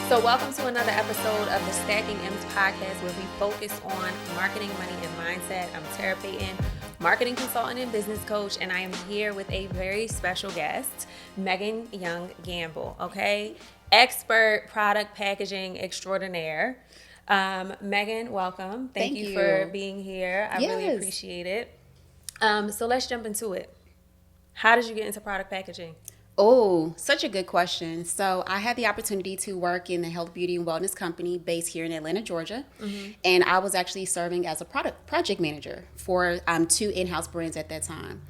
So welcome to another episode of the Stacking M's podcast, where we focus on marketing, money, and mindset. I'm Tara Payton, marketing consultant and business coach, and I am here with a very special guest, Megan Young Gamble, okay? Expert product packaging extraordinaire. Megan, welcome. Thank you for being here. I really appreciate it. So let's jump into it. How did you get into product packaging? Oh, such a good question. So I had the opportunity to work in the health, beauty, and wellness company based here in Atlanta, Georgia. And I was actually serving as a project manager for two in-house brands at that time.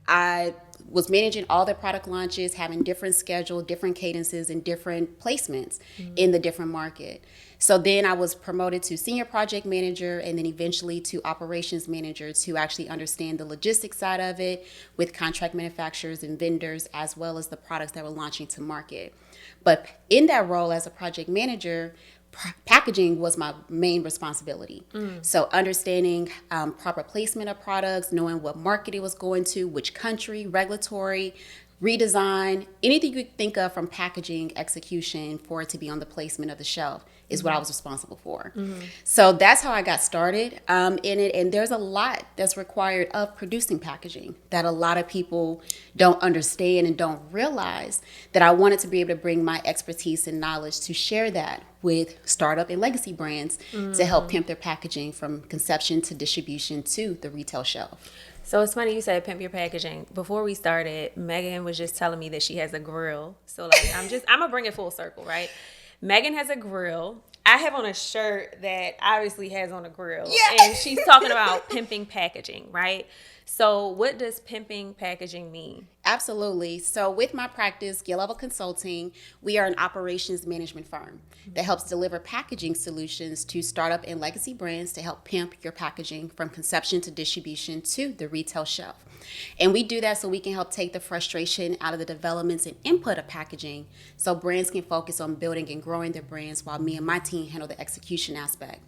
I was managing all the product launches, having different schedule, different cadences, and different placements in the different market. So then I was promoted to senior project manager and then eventually to operations manager to actually understand the logistics side of it with contract manufacturers and vendors, as well as the products that were launching to market. But in that role as a project manager, packaging was my main responsibility. So understanding proper placement of products, knowing what market it was going to, which country, regulatory, redesign, anything you could think of from packaging execution for it to be on the placement of the shelf is what I was responsible for. So that's how I got started in it. And there's a lot that's required of producing packaging that a lot of people don't understand and don't realize, that I wanted to be able to bring my expertise and knowledge to share that with startup and legacy brands to help pimp their packaging from conception to distribution to the retail shelf. So it's funny you said pimp your packaging. Before we started, Megan was just telling me that she has a grill. So like I'm gonna bring it full circle, right? Megan has a grill. I have on a shirt that obviously has on a grill. Yeah. And she's talking about pimping packaging, right? So what does pimping packaging mean? Absolutely. So with my practice, Skill Level Consulting, we are an operations management firm that helps deliver packaging solutions to startup and legacy brands to help pimp your packaging from conception to distribution to the retail shelf. And we do that so we can help take the frustration out of the developments and input of packaging so brands can focus on building and growing their brands while me and my team handle the execution aspect.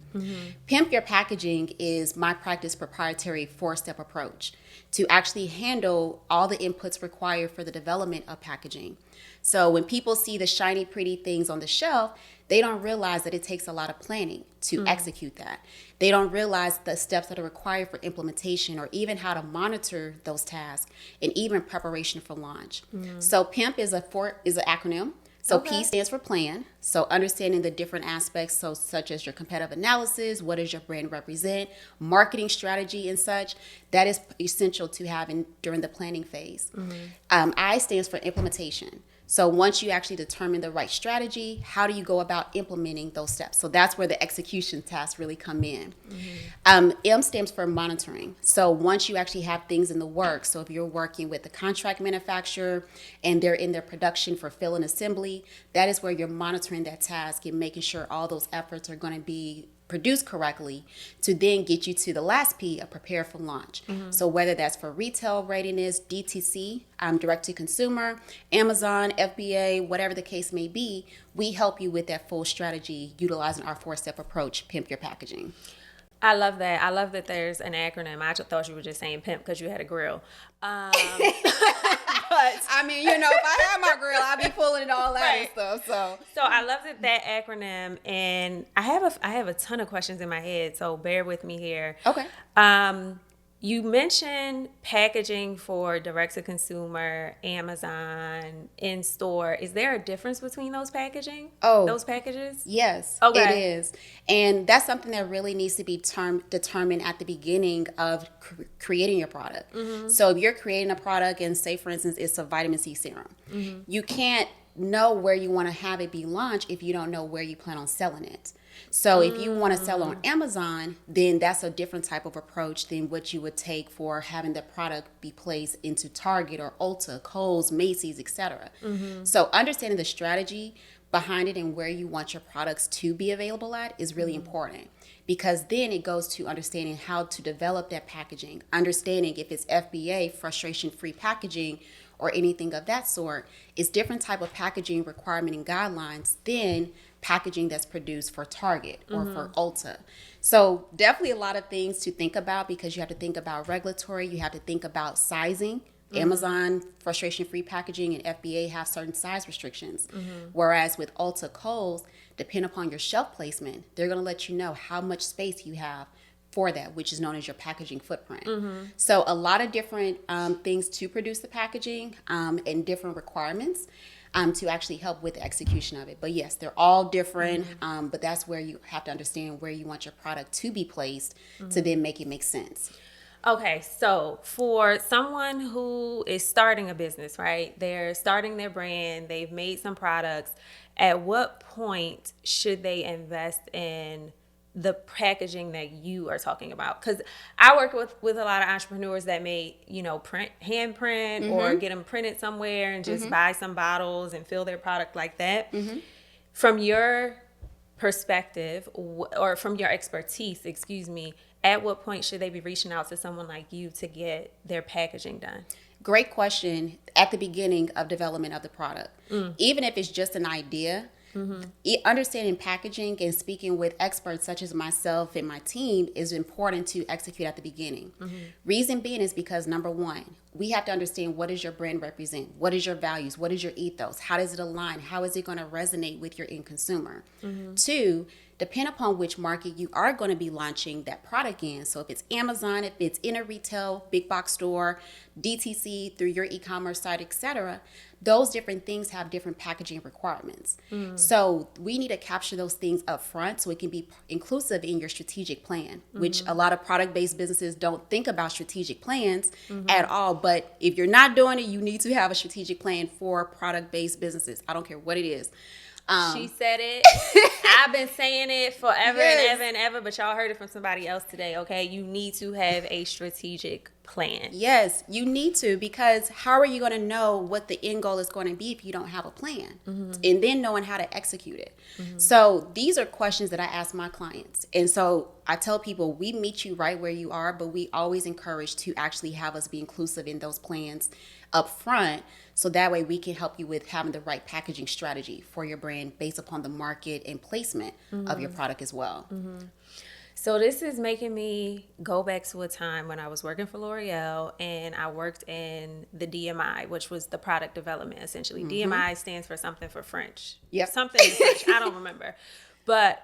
Pimp Your Packaging is my practice proprietary 4-step approach to actually handle all the inputs required for the development of packaging. So when people see the shiny, pretty things on the shelf, they don't realize that it takes a lot of planning to execute that. They don't realize the steps that are required for implementation or even how to monitor those tasks and even preparation for launch. So PIMP is an acronym. So P stands for plan. So understanding the different aspects, so such as your competitive analysis, what does your brand represent, marketing strategy and such, that is essential to have during the planning phase. I stands for implementation. So once you actually determine the right strategy, how do you go about implementing those steps? So that's where the execution tasks really come in. M stands for monitoring. So once you actually have things in the works, so if you're working with a contract manufacturer and they're in their production for fill and assembly, that is where you're monitoring that task and making sure all those efforts are going to be produced correctly to then get you to the last P of prepare for launch. So whether that's for retail readiness, DTC, direct to consumer, Amazon, FBA, whatever the case may be, we help you with that full strategy utilizing our 4-step approach, Pimp Your Packaging. I love that. I love that there's an acronym. I thought you were just saying pimp because you had a grill. But I mean, if I had my grill, I'd be pulling it all out and stuff. So I love that acronym, and I have a ton of questions in my head. So bear with me here. Okay. You mentioned packaging for direct-to-consumer, Amazon, in-store. Is there a difference between those those packages? Yes, okay. It is. And that's something that really needs to be determined at the beginning of creating your product. So if you're creating a product and say, for instance, it's a vitamin C serum, you can't know where you want to have it be launched if you don't know where you plan on selling it. So if you want to sell on Amazon, then that's a different type of approach than what you would take for having the product be placed into Target or Ulta, Kohl's, Macy's, etc. So understanding the strategy behind it and where you want your products to be available at is really important, because then it goes to understanding how to develop that packaging, understanding if it's FBA, frustration-free packaging, or anything of that sort. Is different type of packaging requirement and guidelines than packaging that's produced for Target or for Ulta. So definitely a lot of things to think about, because you have to think about regulatory, you have to think about sizing Amazon, frustration-free packaging, and FBA have certain size restrictions. Whereas with Ulta Kohl's, depending upon your shelf placement, they're going to let you know how much space you have for that, which is known as your packaging footprint. So a lot of different things to produce the packaging and different requirements to actually help with the execution of it. But yes, they're all different, but that's where you have to understand where you want your product to be placed to then make it make sense. Okay, so for someone who is starting a business, right? They're starting their brand, they've made some products. At what point should they invest in the packaging that you are talking about? Because I work with a lot of entrepreneurs that may, hand print or get them printed somewhere and just buy some bottles and fill their product like that. From your perspective or from your expertise, at what point should they be reaching out to someone like you to get their packaging done? Great question. At the beginning of development of the product, even if it's just an idea, understanding packaging and speaking with experts such as myself and my team is important to execute at the beginning. Reason being is because, number one, we have to understand, what does your brand represent? What is your values? What is your ethos? How does it align? How is it going to resonate with your end consumer? Two, depend upon which market you are going to be launching that product in. So if it's Amazon, if it's in a retail, big box store, DTC, through your e-commerce site, etc., those different things have different packaging requirements. So we need to capture those things up front so it can be inclusive in your strategic plan, which a lot of product-based businesses don't think about strategic plans at all. But if you're not doing it, you need to have a strategic plan for product-based businesses. I don't care what it is. She said it. I've been saying it forever and ever, but y'all heard it from somebody else today, okay? You need to have a strategic plan. Yes, you need to, because how are you going to know what the end goal is going to be if you don't have a plan? And then knowing how to execute it. So these are questions that I ask my clients. And so I tell people, we meet you right where you are, but we always encourage to actually have us be inclusive in those plans up front. So that way we can help you with having the right packaging strategy for your brand based upon the market and placement of your product as well. So this is making me go back to a time when I was working for L'Oreal and I worked in the DMI, which was the product development, essentially. DMI stands for something for French. Yep. Something in French. I don't remember. But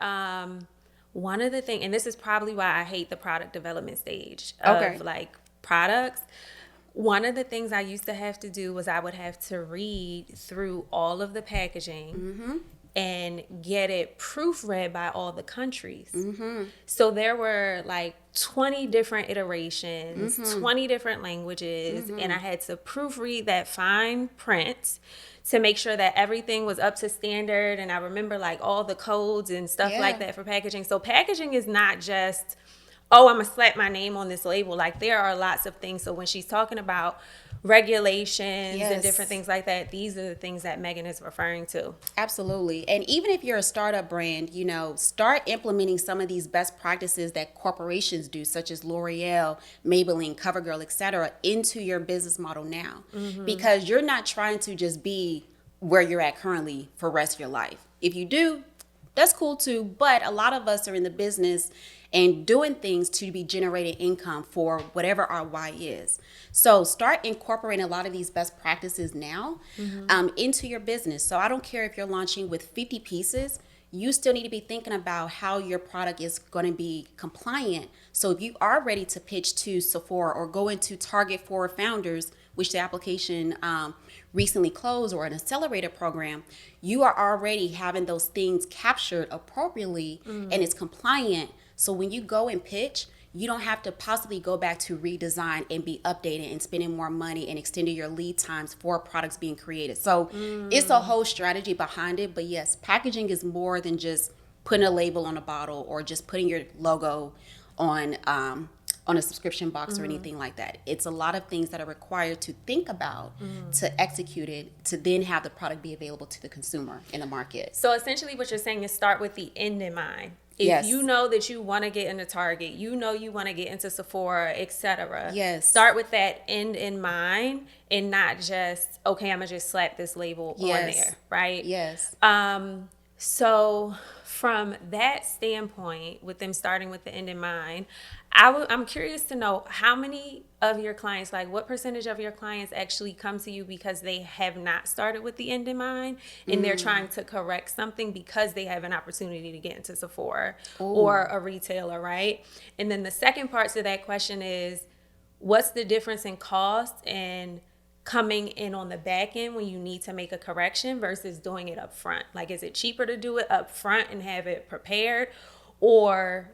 one of the things, and this is probably why I hate the product development stage of like products. One of the things I used to have to do was I would have to read through all of the packaging and get it proofread by all the countries. So there were like 20 different iterations, 20 different languages, and I had to proofread that fine print to make sure that everything was up to standard. And I remember like all the codes and stuff like that for packaging. So packaging is not just, oh, I'm going to slap my name on this label. Like, there are lots of things. So when she's talking about regulations and different things like that, these are the things that Megan is referring to. Absolutely. And even if you're a startup brand, start implementing some of these best practices that corporations do, such as L'Oreal, Maybelline, CoverGirl, etc., into your business model now. Because you're not trying to just be where you're at currently for the rest of your life. If you do, that's cool too. But a lot of us are in the business and doing things to be generating income for whatever our why is. So start incorporating a lot of these best practices now into your business. So I don't care if you're launching with 50 pieces, you still need to be thinking about how your product is going to be compliant. So if you are ready to pitch to Sephora or go into Target for founders, which the application recently closed, or an accelerator program, you are already having those things captured appropriately and it's compliant. So when you go and pitch, you don't have to possibly go back to redesign and be updated and spending more money and extending your lead times for products being created. So it's a whole strategy behind it. But yes, packaging is more than just putting a label on a bottle or just putting your logo on a subscription box or anything like that. It's a lot of things that are required to think about to execute it, to then have the product be available to the consumer in the market. So essentially what you're saying is start with the end in mind. If you know that you want to get into Target, you want to get into Sephora, etc. Start with that end in mind and not just, okay, I'm going to just slap this label on there, right? So, from that standpoint, with them starting with the end in mind, I'm curious to know how many of your clients, like what percentage of your clients actually come to you because they have not started with the end in mind and they're trying to correct something because they have an opportunity to get into Sephora or a retailer, right? And then the second part to that question is, what's the difference in cost and coming in on the back end when you need to make a correction versus doing it up front? Like, is it cheaper to do it up front and have it prepared, or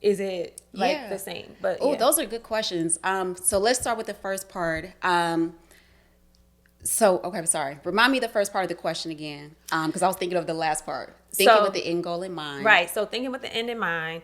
is it like the same? But those are good questions. So let's start with the first part. Okay, I'm sorry. Remind me the first part of the question again, because I was thinking of the last part. Thinking with the end goal in mind. Right. So thinking with the end in mind,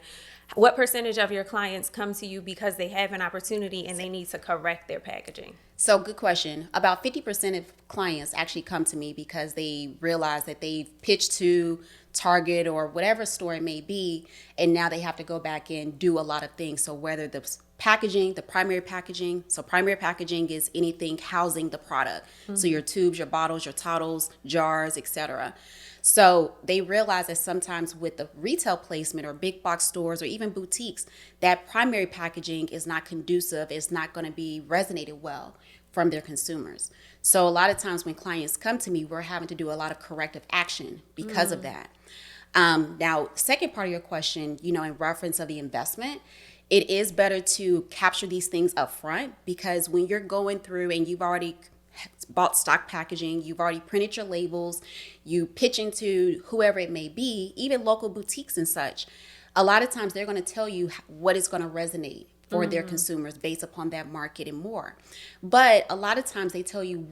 what percentage of your clients come to you because they have an opportunity and they need to correct their packaging? So good question. About 50% of clients actually come to me because they realize that they've pitched to Target or whatever store it may be, and now they have to go back and do a lot of things. So whether the packaging, the primary packaging, so primary packaging is anything housing the product. So your tubes, your bottles, your tottles, jars, etc. So they realize that sometimes with the retail placement or big box stores or even boutiques, that primary packaging is not conducive, it's not going to be resonated well from their consumers. So a lot of times when clients come to me, we're having to do a lot of corrective action because of that. Now, second part of your question, in reference of the investment, it is better to capture these things up front, because when you're going through and you've already bought stock packaging, you've already printed your labels, you pitch into whoever it may be, even local boutiques and such, a lot of times they're going to tell you what is going to resonate for their consumers based upon that market and more. But a lot of times they tell you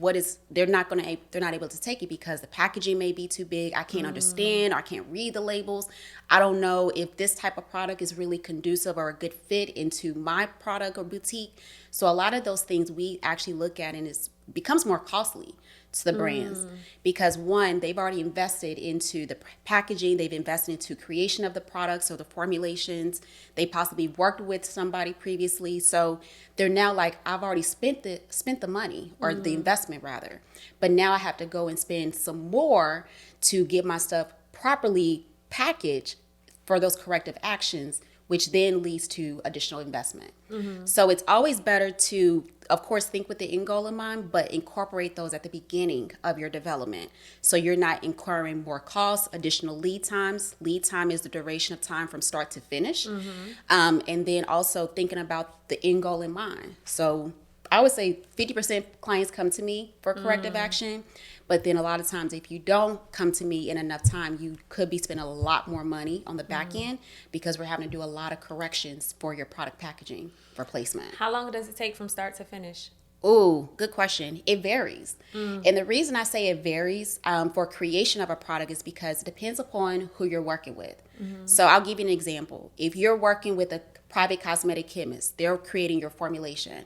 they're not able to take it because the packaging may be too big. I can't understand, or I can't read the labels. I don't know if this type of product is really conducive or a good fit into my product or boutique. So a lot of those things we actually look at, and it becomes more costly to the brands because, one, they've already invested into the packaging, they've invested into creation of the products or the formulations, they possibly worked with somebody previously, so they're now like, I've already spent the money, or the investment rather, but now I have to go and spend some more to get my stuff properly packaged for those corrective actions, which then leads to additional investment. So it's always better to, of course, think with the end goal in mind, but incorporate those at the beginning of your development. So you're not incurring more costs, additional lead times. Lead time is the duration of time from start to finish. And then also thinking about the end goal in mind. So I would say 50% clients come to me for corrective action. But then a lot of times, if you don't come to me in enough time, you could be spending a lot more money on the back end because we're having to do a lot of corrections for your product packaging replacement. How long does it take from start to finish? Oh, good question. It varies. And the reason I say it varies for creation of a product is because it depends upon who you're working with. So I'll give you an example. If you're working with a private cosmetic chemist, they're creating your formulation.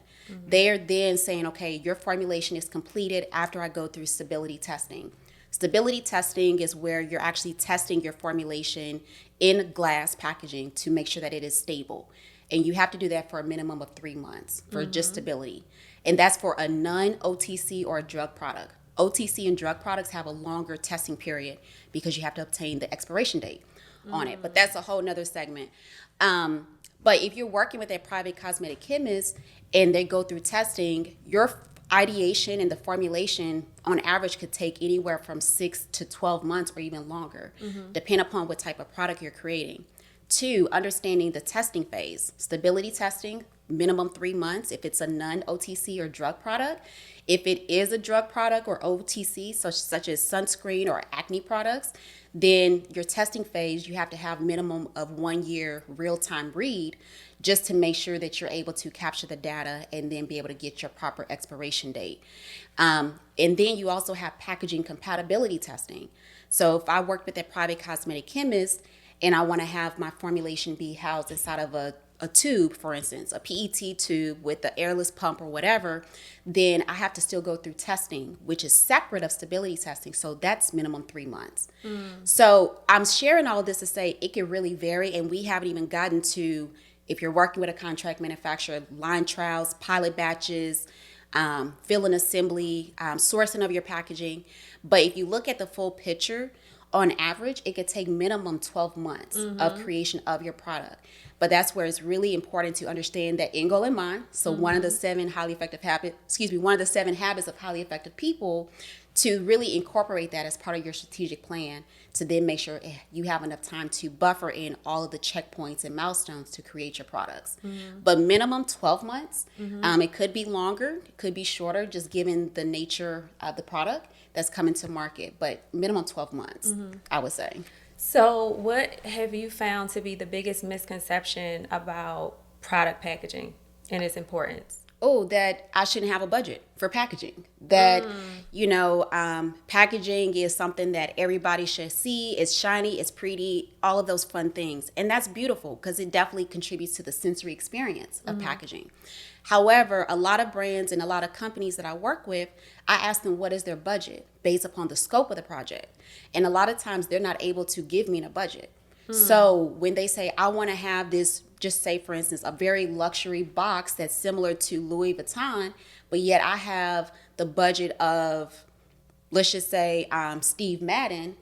They're then saying, okay, your formulation is completed after I go through stability testing. Stability testing is where you're actually testing your formulation in glass packaging to make sure that it is stable. And you have to do that for a minimum of 3 months for just stability. And that's for a non-OTC or a drug product. OTC and drug products have a longer testing period because you have to obtain the expiration date on it. But that's a whole nother segment. But if you're working with a private cosmetic chemist and they go through testing, your ideation and the formulation on average could take anywhere from 6 to 12 months or even longer, depending upon what type of product you're creating. 2, understanding the testing phase. Stability testing, minimum 3 months if it's a non-OTC or drug product. If it is a drug product or OTC, such as sunscreen or acne products, then your testing phase, you have to have minimum of 1 year real-time read just to make sure that you're able to capture the data and then be able to get your proper expiration date. And then you also have packaging compatibility testing. So if I work with a private cosmetic chemist and I want to have my formulation be housed inside of a tube, for instance, a PET tube with the airless pump or whatever, then I have to still go through testing, which is separate of stability testing. So that's minimum 3 months. So I'm sharing all this to say it can really vary. And we haven't even gotten to, if you're working with a contract manufacturer, line trials, pilot batches, fill and assembly, sourcing of your packaging. But if you look at the full picture, on average, it could take minimum 12 months of creation of your product. But that's where it's really important to understand that end goal in mind. So one of the seven one of the 7 habits of highly effective people, to really incorporate that as part of your strategic plan, to then make sure you have enough time to buffer in all of the checkpoints and milestones to create your products. But minimum 12 months. It could be longer, it could be shorter, just given the nature of the product that's coming to market. But minimum 12 months, I would say. So what have you found to be the biggest misconception about product packaging and its importance? Oh, that I shouldn't have a budget for packaging. That, packaging is something that everybody should see. It's shiny, it's pretty, all of those fun things. And that's beautiful because it definitely contributes to the sensory experience of packaging. However, a lot of brands and a lot of companies that I work with, I ask them what is their budget based upon the scope of the project. And a lot of times they're not able to give me a budget. So when they say, I want to have this, just say, for instance, a very luxury box that's similar to Louis Vuitton, but yet I have the budget of, let's just say, Steve Madden,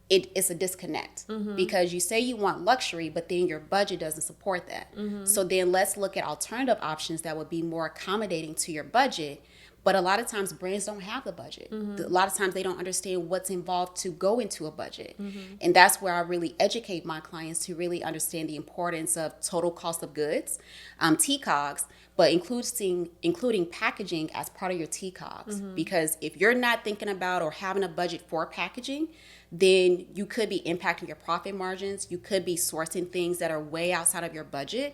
it's a disconnect. Because you say you want luxury, but then your budget doesn't support that. So then let's look at alternative options that would be more accommodating to your budget. But a lot of times brands don't have the budget. A lot of times they don't understand what's involved to go into a budget. And that's where I really educate my clients to really understand the importance of total cost of goods, TCOGs, but including packaging as part of your TCOGs. Because if you're not thinking about or having a budget for packaging, then you could be impacting your profit margins. You could be sourcing things that are way outside of your budget,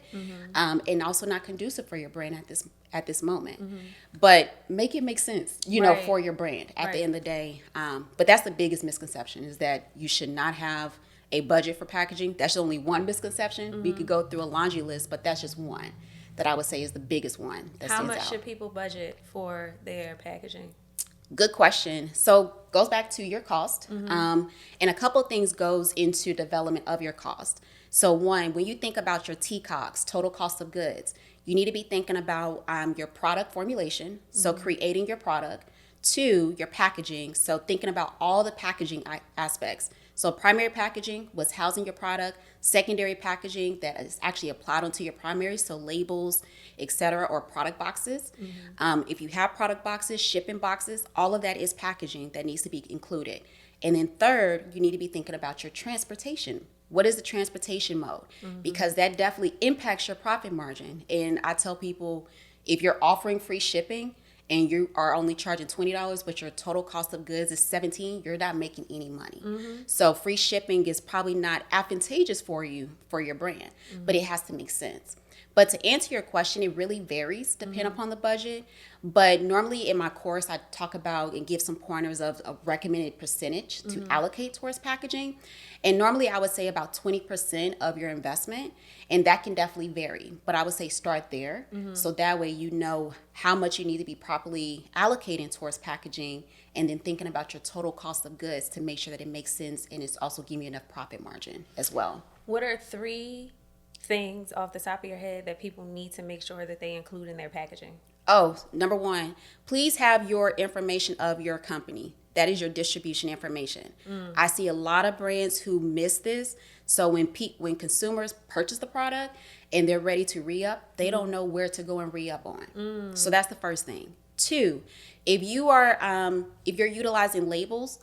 and also not conducive for your brand at this moment. But make it make sense, for your brand at the end of the day. But that's the biggest misconception, is that you should not have a budget for packaging. That's only one misconception. We could go through a laundry list, but that's just one that I would say is the biggest one that How stands much out. should people budget for their packaging? Good question. So goes back to your cost. And a couple of things goes into development of your cost. So one, when you think about your TCOGs, total cost of goods, you need to be thinking about your product formulation, so creating your product. 2, your packaging, so thinking about all the packaging aspects. So primary packaging was housing your product, secondary packaging that is actually applied onto your primary, so labels, etc., or product boxes. If you have product boxes, shipping boxes, all of that is packaging that needs to be included. And then 3rd, you need to be thinking about your transportation. What is the transportation mode? Because that definitely impacts your profit margin. And I tell people, if you're offering free shipping and you are only charging $20, but your total cost of goods is $17, you're not making any money. So free shipping is probably not advantageous for you, for your brand, but it has to make sense. But to answer your question, it really varies depending upon the budget. But normally in my course, I talk about and give some pointers of a recommended percentage to allocate towards packaging. And normally I would say about 20% of your investment, and that can definitely vary. But I would say start there. So that way you know how much you need to be properly allocating towards packaging, and then thinking about your total cost of goods to make sure that it makes sense and it's also giving you enough profit margin as well. What are 3 things off the top of your head that people need to make sure that they include in their packaging? Oh, number 1, please have your information of your company. That is your distribution information. I see a lot of brands who miss this. So when consumers purchase the product and they're ready to re-up, they don't know where to go and re-up on. So that's the first thing. 2, if you're utilizing labels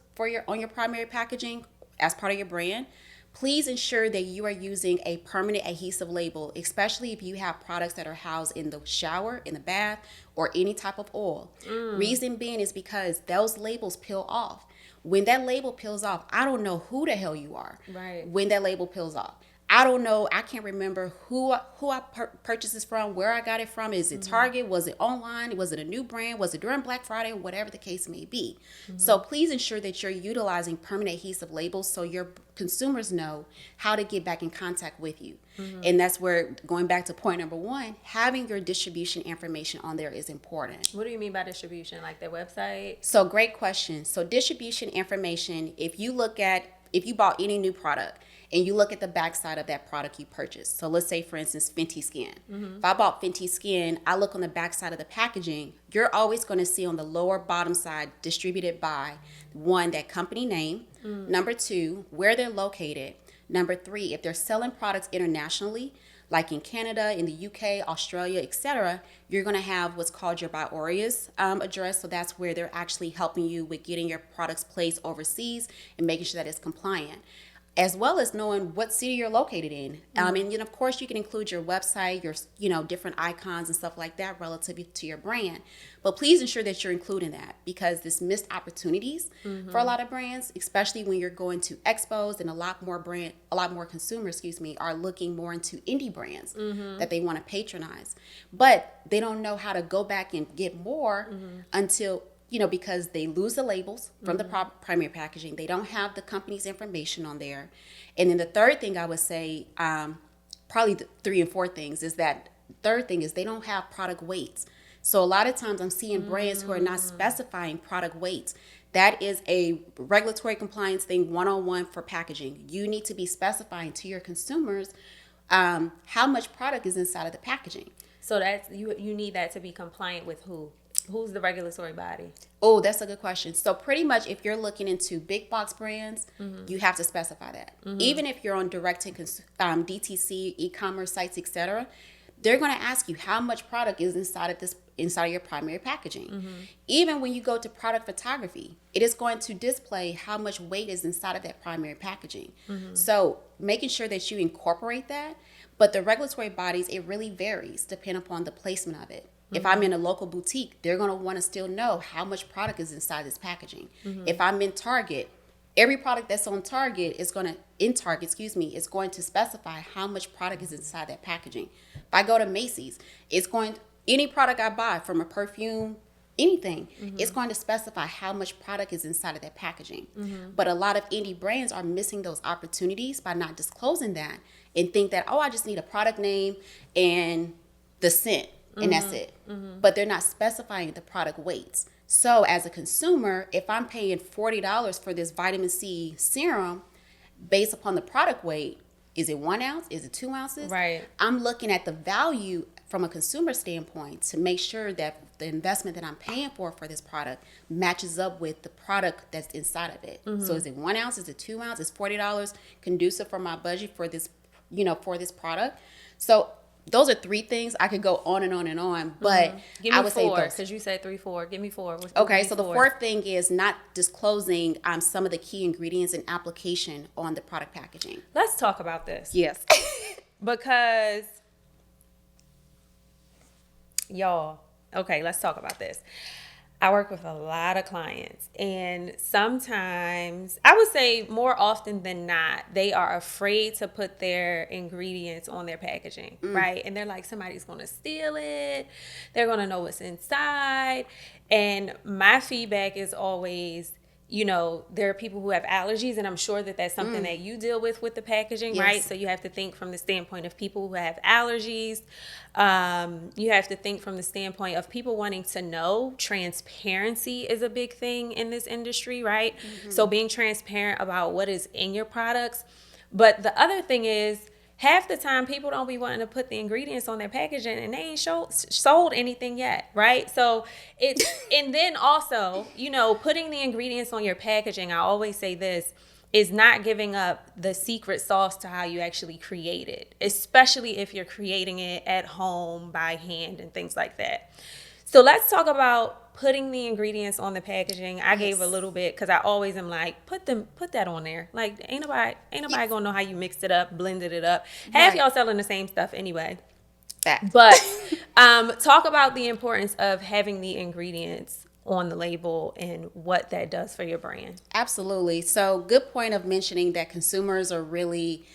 on your primary packaging as part of your brand, please ensure that you are using a permanent adhesive label, especially if you have products that are housed in the shower, in the bath, or any type of oil. Reason being is because those labels peel off. When that label peels off, I don't know who the hell you are. Right. When that label peels off, I don't know. I can't remember who I purchased this from, where I got it from. Is it Target? Was it online? Was it a new brand? Was it during Black Friday? Whatever the case may be. So please ensure that you're utilizing permanent adhesive labels so your consumers know how to get back in contact with you. And that's where, going back to point number 1, having your distribution information on there is important. What do you mean by distribution? Like their website? So great question. So distribution information, if you look at if you bought any new product and you look at the backside of that product you purchased. So let's say, for instance, Fenty Skin. If I bought Fenty Skin, I look on the backside of the packaging, you're always going to see on the lower bottom side, distributed by, one, that company name, number two, where they're located, number three, if they're selling products internationally, like in Canada, in the UK, Australia, etc., you're going to have what's called your BIORIAS address. So that's where they're actually helping you with getting your products placed overseas and making sure that it's compliant, as well as knowing what city you're located in. And of course, you can include your website, your different icons and stuff like that relative to your brand. But please ensure that you're including that, because there's missed opportunities for a lot of brands, especially when you're going to expos, and a lot more consumers, are looking more into indie brands that they want to patronize. But they don't know how to go back and get more until, because they lose the labels from the primary packaging. They don't have the company's information on there. And then the third thing I would say, probably the three and four things, is that third thing is they don't have product weights. So a lot of times I'm seeing brands who are not specifying product weights. That is a regulatory compliance thing 101 for packaging. You need to be specifying to your consumers how much product is inside of the packaging. So that's you need that to be compliant with who? Who's the regulatory body? Oh, that's a good question. So pretty much if you're looking into big box brands, you have to specify that. Even if you're on direct to DTC, e-commerce sites, etc., they're going to ask you how much product is inside of your primary packaging. Even when you go to product photography, it is going to display how much weight is inside of that primary packaging. So making sure that you incorporate that. But the regulatory bodies, it really varies depending upon the placement of it. If I'm in a local boutique, they're going to want to still know how much product is inside this packaging. If I'm in Target, every product that's on Target is going to specify how much product is inside that packaging. If I go to Macy's, any product I buy, from a perfume, anything, it's going to specify how much product is inside of that packaging. But a lot of indie brands are missing those opportunities by not disclosing that, and think that, I just need a product name and the scent, and that's it. But they're not specifying the product weights. So as a consumer, if I'm paying $40 for this vitamin C serum based upon the product weight, is it 1 ounce? Is it 2 ounces? Right. I'm looking at the value from a consumer standpoint to make sure that the investment that I'm paying for this product matches up with the product that's inside of it. So is it 1 ounce? Is it 2 ounces? Is $40 conducive for my budget for this, for this product? So those are three things. I could go on and on and on, but Give me I would four, say because you said 3, 4. Give me 4. Okay, so the fourth thing is not disclosing some of the key ingredients and application on the product packaging. Let's talk about this. Yes. Because, y'all, okay, let's talk about this. I work with a lot of clients, and sometimes, I would say more often than not, they are afraid to put their ingredients on their packaging, right? And they're like, somebody's going to steal it. They're going to know what's inside. And my feedback is always, there are people who have allergies, and I'm sure that that's something that you deal with the packaging, yes. right? So you have to think from the standpoint of people who have allergies. You have to think from the standpoint of people wanting to know. Transparency is a big thing in this industry, right? So being transparent about what is in your products. But the other thing is, half the time people don't be wanting to put the ingredients on their packaging, and they ain't sold anything yet, right? So it's, and then also, putting the ingredients on your packaging, I always say this, is not giving up the secret sauce to how you actually create it, especially if you're creating it at home by hand and things like that. So let's talk about putting the ingredients on the packaging. I gave a little bit, because I always am like, put that on there. Like, ain't nobody gonna know how you mixed it up, blended it up. Half y'all selling the same stuff anyway. But talk about the importance of having the ingredients on the label and what that does for your brand. Absolutely. So good point of mentioning that consumers are really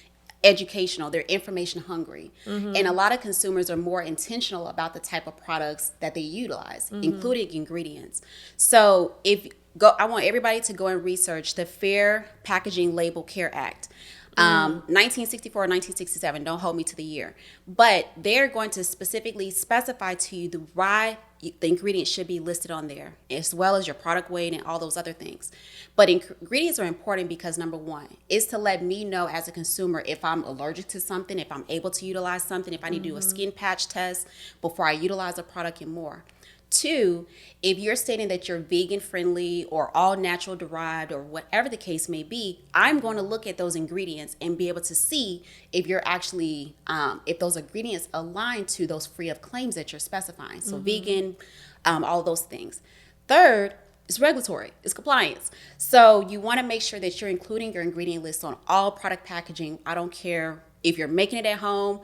educational, they're information hungry, and a lot of consumers are more intentional about the type of products that they utilize, including ingredients. So I want everybody to go and research the Fair Packaging Label Care Act. 1964 or 1967, don't hold me to the year, but they're going to specifically specify to you the why the ingredients should be listed on there, as well as your product weight and all those other things. But ingredients are important because, number one, is to let me know as a consumer if I'm allergic to something, if I'm able to utilize something, if I need to do a skin patch test before I utilize a product and more. Two, if you're stating that you're vegan friendly or all natural derived or whatever the case may be, I'm going to look at those ingredients and be able to see if you're actually, if those ingredients align to those free of claims that you're specifying. So vegan, all those things. Third, it's regulatory, it's compliance. So you want to make sure that you're including your ingredient list on all product packaging. I don't care if you're making it at home,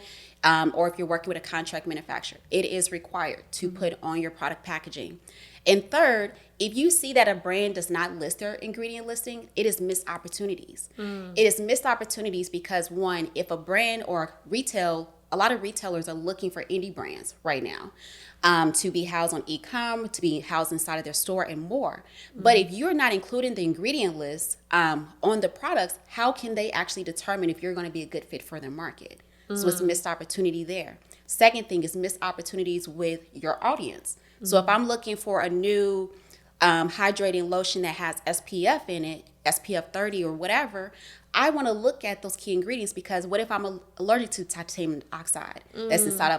or if you're working with a contract manufacturer, it is required to put on your product packaging. And third, if you see that a brand does not list their ingredient listing, it is missed opportunities. It is missed opportunities because, one, if a brand or a lot of retailers are looking for indie brands right now, to be housed on e-com, to be housed inside of their store and more. But if you're not including the ingredient list on the products, how can they actually determine if you're going to be a good fit for their market? So it's missed opportunity there. Second thing is missed opportunities with your audience. So if I'm looking for a new hydrating lotion that has SPF in it, SPF 30 or whatever, I want to look at those key ingredients, because what if I'm allergic to titanium dioxide that's inside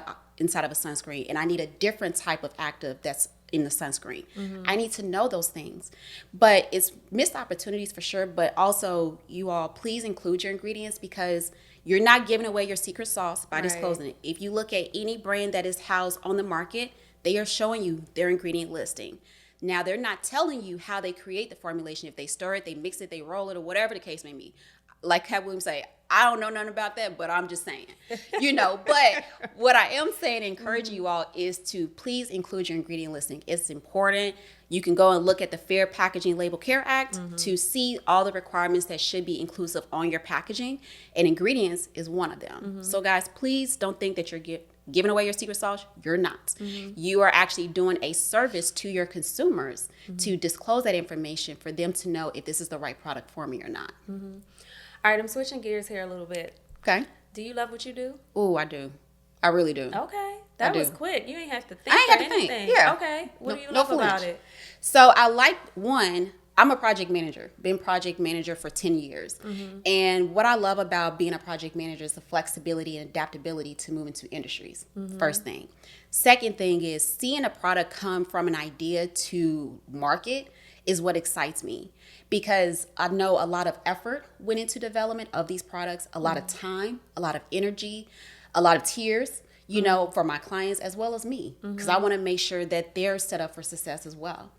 of a sunscreen, and I need a different type of active that's in the sunscreen? I need to know those things. But it's missed opportunities for sure, but also you all please include your ingredients, because you're not giving away your secret sauce by disclosing it. If you look at any brand that is housed on the market, they are showing you their ingredient listing. Now, they're not telling you how they create the formulation. If they stir it, they mix it, they roll it, or whatever the case may be. Like Cat Williams say, I don't know nothing about that, but I'm just saying, but what I am saying, encouraging you all, is to please include your ingredient listing. It's important. You can go and look at the Fair Packaging Label Care Act to see all the requirements that should be inclusive on your packaging, and ingredients is one of them. So guys, please don't think that you're giving away your secret sauce. You're not. You are actually doing a service to your consumers to disclose that information for them to know if this is the right product for me or not. All right, I'm switching gears here a little bit. Okay. Do you love what you do? Oh, I do. I really do. Okay. That was quick. You ain't have to think. I ain't have to think. Yeah. Okay. What do you love about it? So I like, one, I'm a project manager. Been project manager for 10 years. And what I love about being a project manager is the flexibility and adaptability to move into industries. First thing. Second thing is seeing a product come from an idea to market is what excites me, because I know a lot of effort went into development of these products, a lot of time, a lot of energy, a lot of tears, for my clients as well as me, because I want to make sure that they're set up for success as well.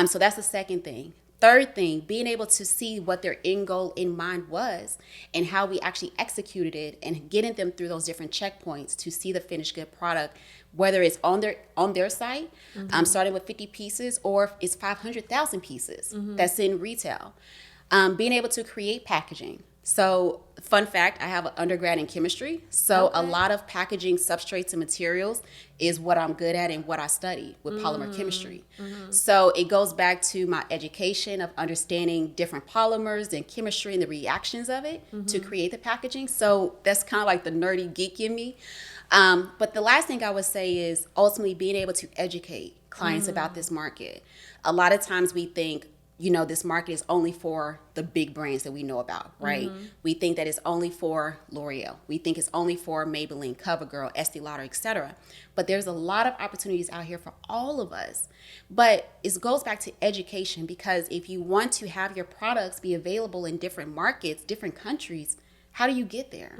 So that's the second thing. Third thing, being able to see what their end goal in mind was and how we actually executed it, and getting them through those different checkpoints to see the finished good product, whether it's on their site, starting with 50 pieces, or if it's 500,000 pieces that's in retail. Being able to create packaging. So, fun fact, I have an undergrad in chemistry. So a lot of packaging substrates and materials is what I'm good at and what I study with polymer chemistry. So it goes back to my education of understanding different polymers and chemistry and the reactions of it to create the packaging. So that's kind of like the nerdy geek in me. But the last thing I would say is ultimately being able to educate clients about this market. A lot of times we think, this market is only for the big brands that we know about, right? We think that it's only for L'Oreal. We think it's only for Maybelline, CoverGirl, Estee Lauder, etc. But there's a lot of opportunities out here for all of us. But it goes back to education, because if you want to have your products be available in different markets, different countries, how do you get there?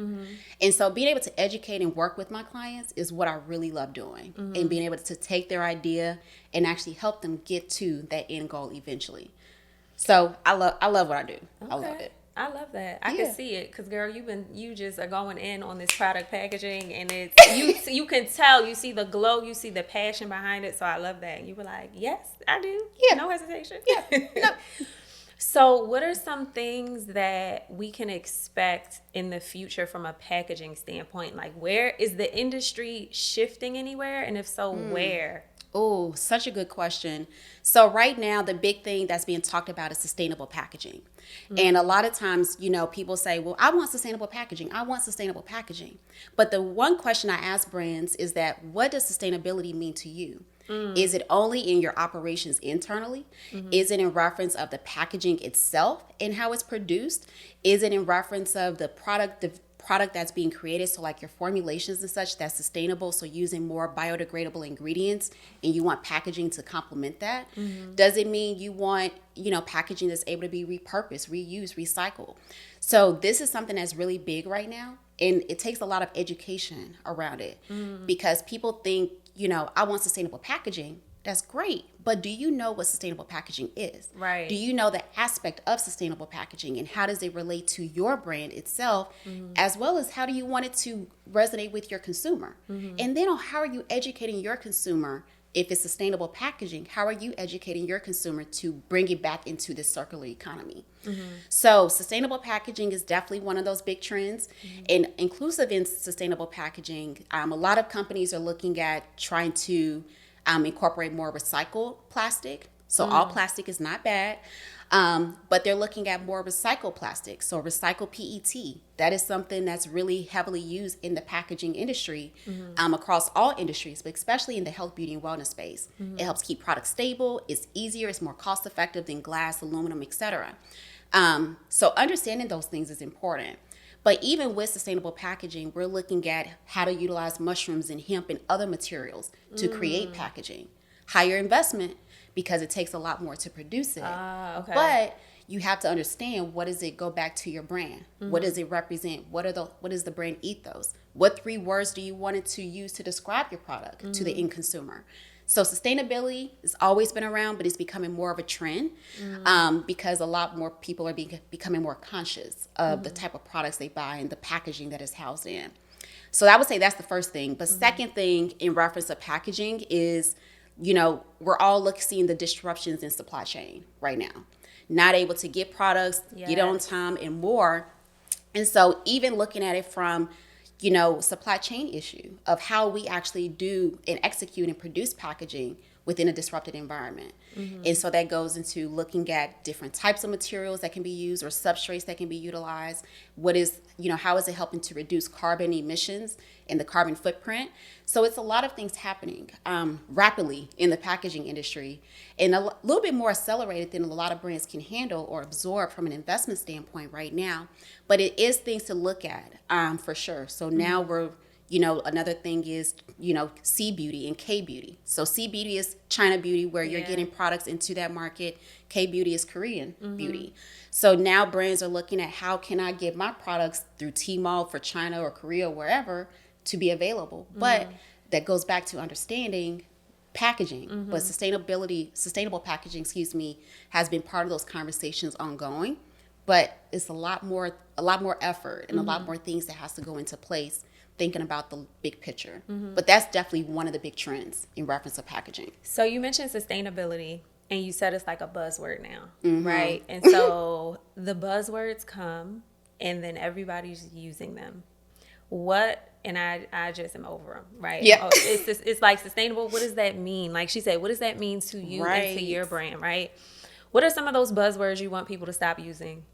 And so being able to educate and work with my clients is what I really love doing, and being able to take their idea and actually help them get to that end goal eventually. So I love what I do. Okay. I love it. I love that. I can see it, because girl, you just are going in on this product packaging, and it's you can tell, you see the glow, you see the passion behind it. So I love that. And you were like, yes, I do. Yeah. No hesitation. Yeah. No. So what are some things that we can expect in the future from a packaging standpoint? Like, where is the industry shifting anywhere? And if so, where? Oh, such a good question. So right now, the big thing that's being talked about is sustainable packaging. And a lot of times, people say, well, I want sustainable packaging. I want sustainable packaging. But the one question I ask brands is that, what does sustainability mean to you? Is it only in your operations internally? Is it in reference of the packaging itself and how it's produced? Is it in reference of the product that's being created, so like your formulations and such, that's sustainable, so using more biodegradable ingredients, and you want packaging to complement that? Does it mean you want packaging that's able to be repurposed, reused, recycled? So this is something that's really big right now, and it takes a lot of education around it, because people think, I want sustainable packaging. That's great, but do you know what sustainable packaging is? Right. Do you know the aspect of sustainable packaging, and how does it relate to your brand itself, as well as how do you want it to resonate with your consumer? And then how are you educating your consumer? If it's sustainable packaging, how are you educating your consumer to bring it back into the circular economy? So sustainable packaging is definitely one of those big trends. And inclusive in sustainable packaging, a lot of companies are looking at trying to incorporate more recycled plastic. So all plastic is not bad, but they're looking at more recycled plastic. So recycled PET, that is something that's really heavily used in the packaging industry, across all industries, but especially in the health, beauty, and wellness space. It helps keep products stable. It's easier. It's more cost effective than glass, aluminum, etc. So understanding those things is important. But even with sustainable packaging, we're looking at how to utilize mushrooms and hemp and other materials to create packaging. Higher investment, because it takes a lot more to produce it. Okay. But you have to understand, what does it go back to your brand? What does it represent? What is the brand ethos? What 3 words do you want it to use to describe your product to the end consumer? So sustainability has always been around, but it's becoming more of a trend, because a lot more people are becoming more conscious of the type of products they buy and the packaging that is housed in. So I would say that's the first thing. But second thing in reference to packaging is, we're all seeing the disruptions in supply chain right now. Not able to get products, get on time, and more. And so even looking at it from supply chain issue of how we actually do and execute and produce packaging within a disrupted environment. And so that goes into looking at different types of materials that can be used or substrates that can be utilized. How is it helping to reduce carbon emissions and the carbon footprint? So it's a lot of things happening rapidly in the packaging industry, and a little bit more accelerated than a lot of brands can handle or absorb from an investment standpoint right now. But it is things to look at for sure. So now we're another thing is, C beauty and K beauty. So C beauty is China beauty, where you're getting products into that market. K beauty is Korean beauty. So now brands are looking at, how can I get my products through Tmall for China or Korea or wherever to be available? But that goes back to understanding packaging. But sustainable packaging, has been part of those conversations ongoing. But it's a lot more effort and a lot more things that has to go into place, thinking about the big picture. But that's definitely one of the big trends in reference to packaging. So you mentioned sustainability, and you said it's like a buzzword now, right? And so the buzzwords come, and then everybody's using them. And I just am over them, right? Yeah. It's like sustainable. What does that mean? Like she said, what does that mean to you and to your brand, right? What are some of those buzzwords you want people to stop using?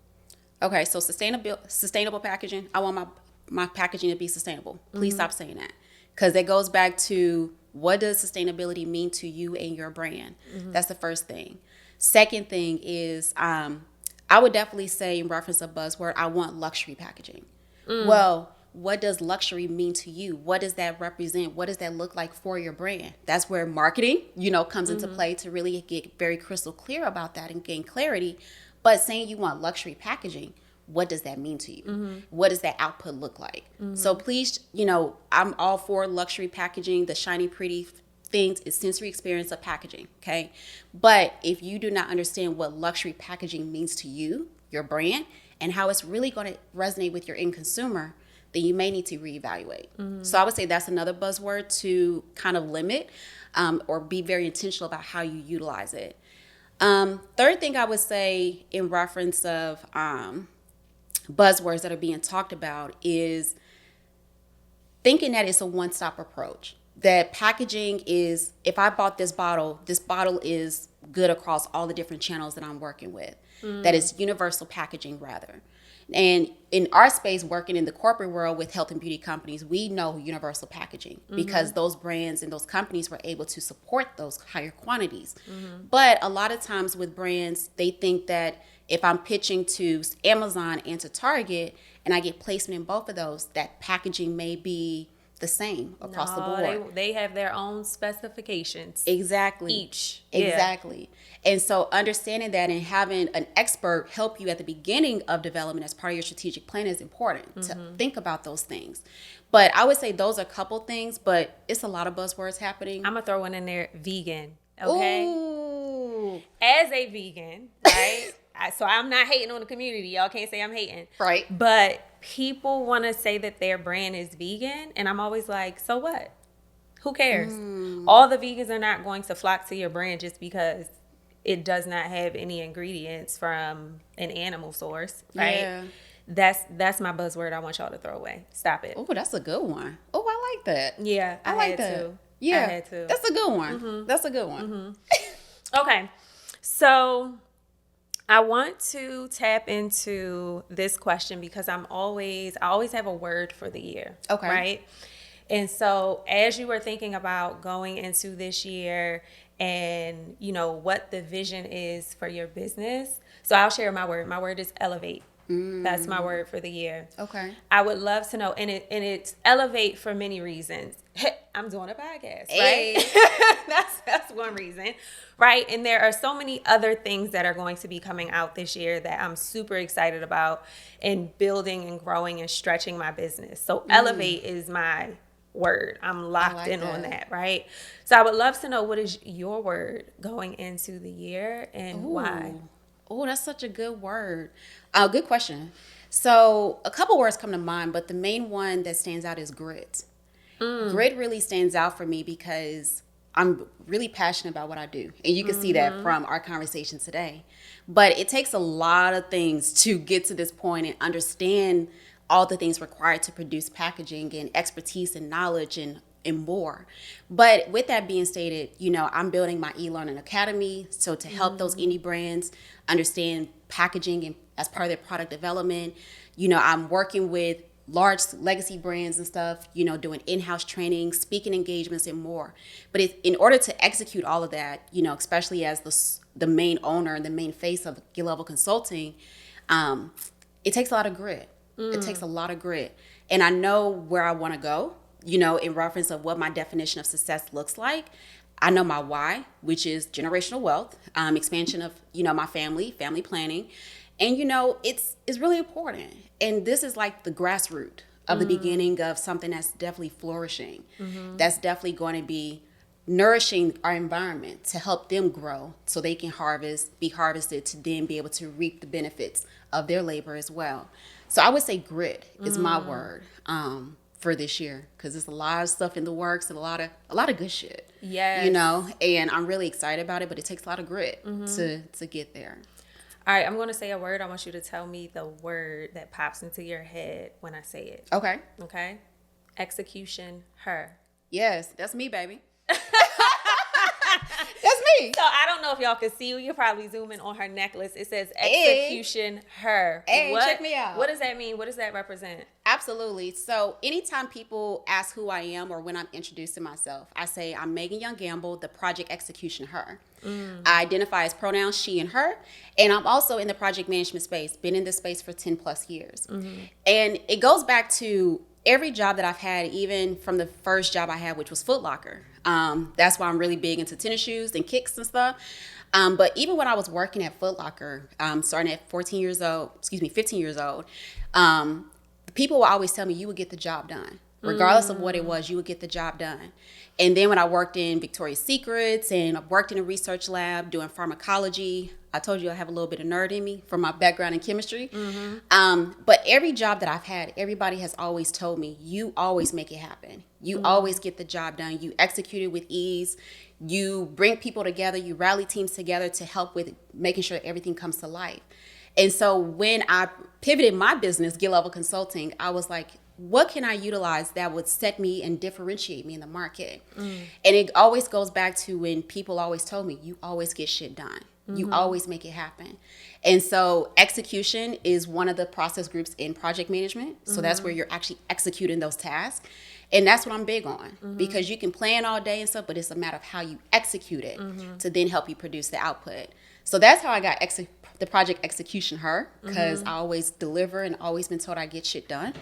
Okay, so sustainable packaging. I want my packaging to be sustainable. Please stop saying that, because that goes back to, what does sustainability mean to you and your brand? That's the first thing. Second thing is, I would definitely say, in reference to buzzword, I want luxury packaging. Well, what does luxury mean to you? What does that represent? What does that look like for your brand? That's where marketing, comes into play to really get very crystal clear about that and gain clarity. But saying you want luxury packaging, what does that mean to you? What does that output look like? So please, I'm all for luxury packaging. The shiny, pretty things is sensory experience of packaging, okay? But if you do not understand what luxury packaging means to you, your brand, and how it's really going to resonate with your end consumer, then you may need to reevaluate. So I would say that's another buzzword to kind of limit, or be very intentional about how you utilize it. Third thing I would say in reference of buzzwords that are being talked about is thinking that it's a one-stop approach. that packaging is, if I bought this bottle is good across all the different channels that I'm working with. That is universal packaging rather. And in our space, working in the corporate world with health and beauty companies, we know universal packaging because those brands and those companies were able to support those higher quantities. But a lot of times with brands, they think that if I'm pitching to Amazon and to Target and I get placement in both of those, that packaging may be the same across the board. They have their own specifications. Exactly. Each. Exactly. Yeah. And so understanding that and having an expert help you at the beginning of development as part of your strategic plan is important to think about those things. But I would say those are a couple things, but it's a lot of buzzwords happening. I'm going to throw one in there, vegan. Okay? Ooh. As a vegan, right? So I'm not hating on the community. Y'all can't say I'm hating. Right. But people want to say that their brand is vegan. And I'm always like, so what? Who cares? All the vegans are not going to flock to your brand just because it does not have any ingredients from an animal source, right? Yeah. That's my buzzword I want y'all to throw away. Stop it. Oh, that's a good one. Oh, I like that. Yeah, I like that. To. Yeah, I had to. That's a good one. That's a good one. Okay, so I want to tap into this question because I always have a word for the year. Okay. Right? And so as you were thinking about going into this year and, you know, what the vision is for your business. So I'll share my word. My word is elevate. That's my word for the year. Okay. I would love to know, and it's elevate for many reasons. I'm doing a podcast, Hey. right? That's one reason, right? And there are so many other things that are going to be coming out this year that I'm super excited about in building and growing and stretching my business. So elevate is my word. I'm locked in on that, right? So I would love to know, what is your word going into the year and why? Oh, that's such a good word. Good question. So a couple words come to mind, but the main one that stands out is grit. Grit really stands out for me because I'm really passionate about what I do. And you can see that from our conversation today. But it takes a lot of things to get to this point and understand all the things required to produce packaging and expertise and knowledge and more. But with that being stated, you know, I'm building my e-learning academy. So to help those indie brands understand packaging and as part of their product development, you know, I'm working with large legacy brands and stuff, you know, doing in-house training, speaking engagements and more. But in order to execute all of that, you know, especially as the main owner and the main face of Get Level Consulting, it takes a lot of grit. It takes a lot of grit. And I know where I want to go, you know, in reference of what my definition of success looks like. I know my why, which is generational wealth, expansion of, you know, my family planning. And, you know, it's really important. And this is like the grassroots of the beginning of something that's definitely flourishing. That's definitely going to be nourishing our environment to help them grow so they can be harvested to then be able to reap the benefits of their labor as well. So I would say grit is my word for this year, because there's a lot of stuff in the works and a lot of good shit. Yes. You know, and I'm really excited about it, but it takes a lot of grit to get there. All right, I'm going to say a word. I want you to tell me the word that pops into your head when I say it. Okay. Okay? ExecutionHER. Yes, that's me, baby. That's me. So I don't know if y'all can see. You probably zoom in on her necklace. It says ExecutionHER. Hey, check me out. What does that mean? What does that represent? Absolutely. So anytime people ask who I am or when I'm introducing myself, I say I'm Megan Young Gamble, the project ExecutionHER. I identify as pronouns she and her, and I'm also in the project management space, been in this space for 10 plus years. And it goes back to every job that I've had, even from the first job I had, which was Foot Locker. That's why I'm really big into tennis shoes and kicks and stuff. But even when I was working at Foot Locker, starting at 15 years old, people would always tell me you would get the job done. Regardless of what it was, you would get the job done. And then when I worked in Victoria's Secrets and I worked in a research lab doing pharmacology, I told you I have a little bit of nerd in me from my background in chemistry. But every job that I've had, everybody has always told me, you always make it happen. You always get the job done. You execute it with ease. You bring people together. You rally teams together to help with making sure everything comes to life. And so when I pivoted my business, Get Level Consulting, I was like, what can I utilize that would set me and differentiate me in the market? And it always goes back to when people always told me, you always get shit done. You always make it happen. And so execution is one of the process groups in project management. So that's where you're actually executing those tasks. And that's what I'm big on, because you can plan all day and stuff, but it's a matter of how you execute it to then help you produce the output. So that's how I got the project ExecutionHER, because I always deliver and always been told I get shit done.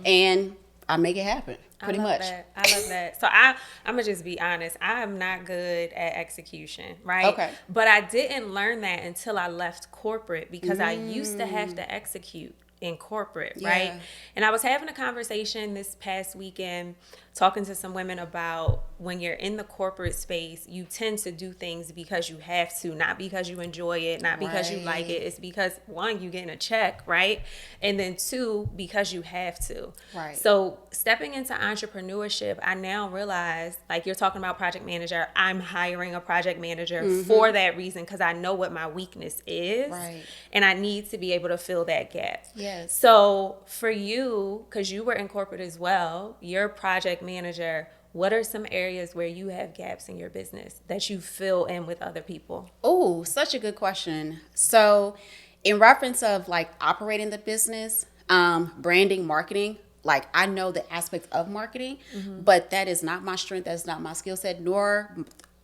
And I make it happen, pretty much. I love that. So I'm going to just be honest. I am not good at execution, right? Okay. But I didn't learn that until I left corporate, because I used to have to execute in corporate, right? And I was having a conversation this past weekend talking to some women about when you're in the corporate space, you tend to do things because you have to, not because you enjoy it, not because you like it. It's because, one, you're getting a check, right? And then two, because you have to. Right. So stepping into entrepreneurship, I now realize, like you're talking about project manager, I'm hiring a project manager for that reason, because I know what my weakness is. Right. And I need to be able to fill that gap. Yes. So for you, because you were in corporate as well, you're project manager, what are some areas where you have gaps in your business that you fill in with other people? Oh, such a good question. So in reference of like operating the business, branding, marketing, like I know the aspects of marketing, but that is not my strength. That's not my skill set, nor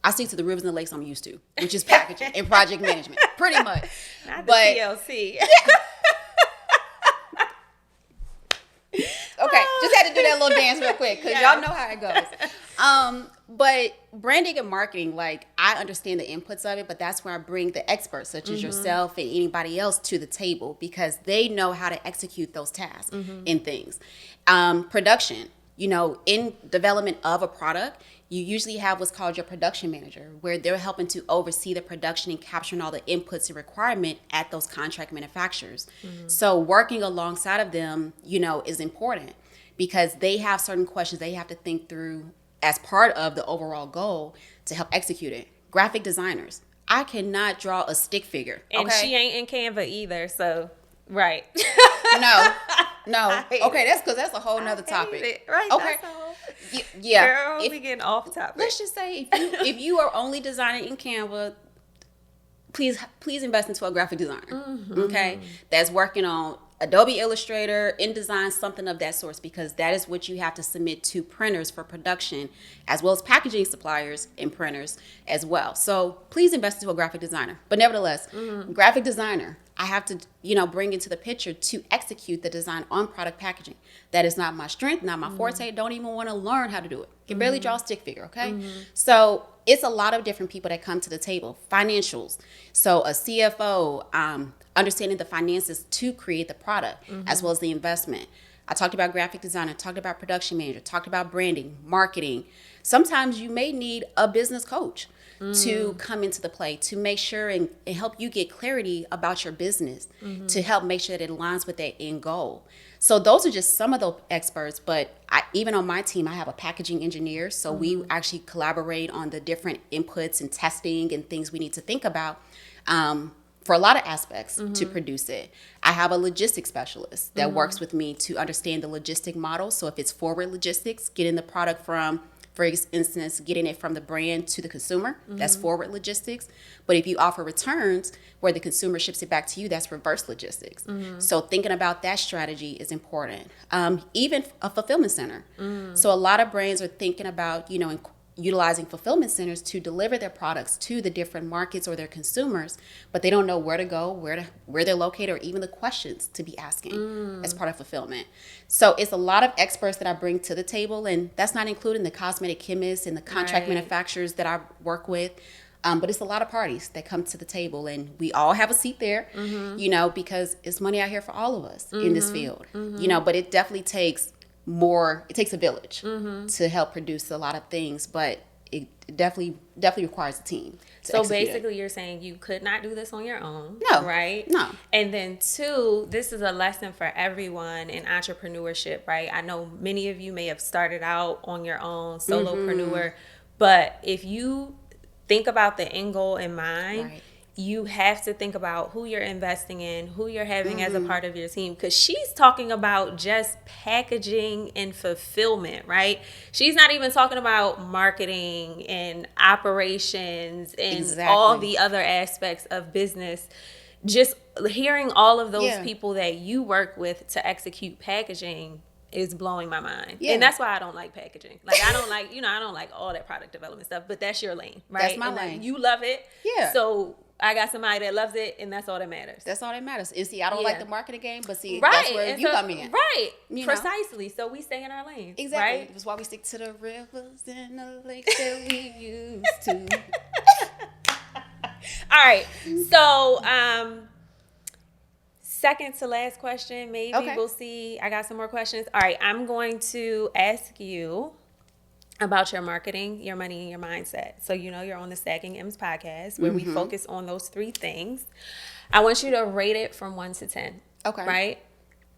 I stick to the rivers and the lakes I'm used to, which is packaging and project management, pretty much. Not the TLC. Okay, just had to do that little dance real quick, because y'all know how it goes. But branding and marketing, like I understand the inputs of it, but that's where I bring the experts such as yourself and anybody else to the table, because they know how to execute those tasks and things. Production, in development of a product, you usually have what's called your production manager, where they're helping to oversee the production and capturing all the inputs and requirement at those contract manufacturers. So working alongside of them, is important, because they have certain questions they have to think through as part of the overall goal to help execute it. Graphic designers, I cannot draw a stick figure. And she ain't in Canva either, so right. No. Okay, that's because that's a whole nother topic. Right. Okay. Yeah. Girl, we getting off topic. Let's just say if you are only designing in Canva, please invest into a graphic designer. Okay, that's working on Adobe Illustrator, InDesign, something of that sort, because that is what you have to submit to printers for production, as well as packaging suppliers and printers as well. So please invest into a graphic designer. But nevertheless, graphic designer, I have to, bring into the picture to execute the design on product packaging. That is not my strength, not my forte. Don't even want to learn how to do it. Can barely draw a stick figure, okay? So it's a lot of different people that come to the table. Financials. So a CFO, understanding the finances to create the product, as well as the investment. I talked about graphic designer, talked about production manager, talked about branding, marketing. Sometimes you may need a business coach to come into the play to make sure and help you get clarity about your business, to help make sure that it aligns with that end goal. So those are just some of the experts, but even on my team, I have a packaging engineer. So we actually collaborate on the different inputs and testing and things we need to think about for a lot of aspects to produce it. I have a logistics specialist that works with me to understand the logistic model. So if it's forward logistics, getting the product from, for instance, getting it from the brand to the consumer, that's forward logistics. But if you offer returns where the consumer ships it back to you, that's reverse logistics. So thinking about that strategy is important. Even a fulfillment center. So a lot of brands are thinking about, utilizing fulfillment centers to deliver their products to the different markets or their consumers, but they don't know where to go, where they're located, or even the questions to be asking as part of fulfillment. So it's a lot of experts that I bring to the table, and that's not including the cosmetic chemists and the contract manufacturers that I work with. But it's a lot of parties that come to the table, and we all have a seat there, because it's money out here for all of us in this field, but it definitely takes a village to help produce a lot of things, but it definitely requires a team. So basically you're saying you could not do this on your own. No. Right? No. And then two, this is a lesson for everyone in entrepreneurship, right? I know many of you may have started out on your own, solopreneur, but if you think about the end goal in mind, you have to think about who you're investing in, who you're having as a part of your team, because she's talking about just packaging and fulfillment, right? She's not even talking about marketing and operations and all the other aspects of business. Just hearing all of those people that you work with to execute packaging is blowing my mind. Yeah. And that's why I don't like packaging. Like, I don't like, I don't like all that product development stuff, but that's your lane, right? That's my lane. You love it. Yeah. So I got somebody that loves it, and that's all that matters. That's all that matters. And see, I don't like the marketing game, but see, that's where you come in. Right. Precisely. So we stay in our lane. Exactly. Right? That's why we stick to the rivers and the lakes that we used to. All right. So, second to last question, maybe we'll see. I got some more questions. All right, I'm going to ask you about your marketing, your money, and your mindset. So you're on the Stacking M's podcast where we focus on those 3 things. I want you to rate it from 1 to 10. Okay. Right?